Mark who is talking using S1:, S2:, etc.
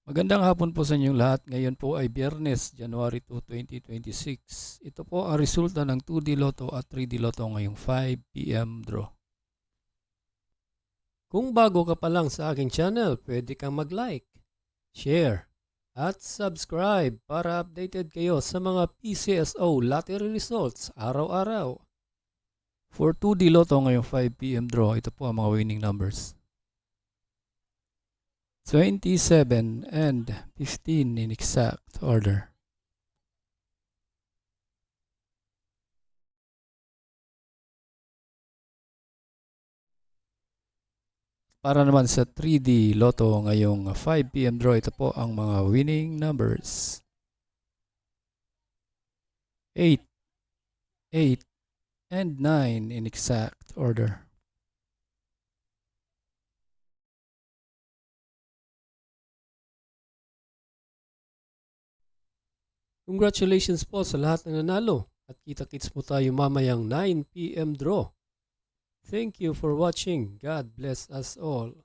S1: Magandang hapon po sa inyong lahat. Ngayon po ay Biyernes, January 2, 2026. Ito po ang resulta ng 2D Lotto at 3D Lotto ngayong 5 p.m. draw.
S2: Kung bago ka pa lang sa aking channel, pwede kang mag-like, share, at subscribe para updated kayo sa mga PCSO lottery results araw-araw.
S1: For 2D Lotto ngayong 5 p.m. draw, ito po ang mga winning numbers. 27 and 15 in exact order. Para naman sa 3D Lotto ngayong 5 p.m. draw, ito po ang mga winning numbers. 8, 8, and 9 in exact order.
S2: Congratulations po sa lahat ng nanalo at kita-kits po tayo mamayang 9 p.m. draw. Thank you for watching. God bless us all.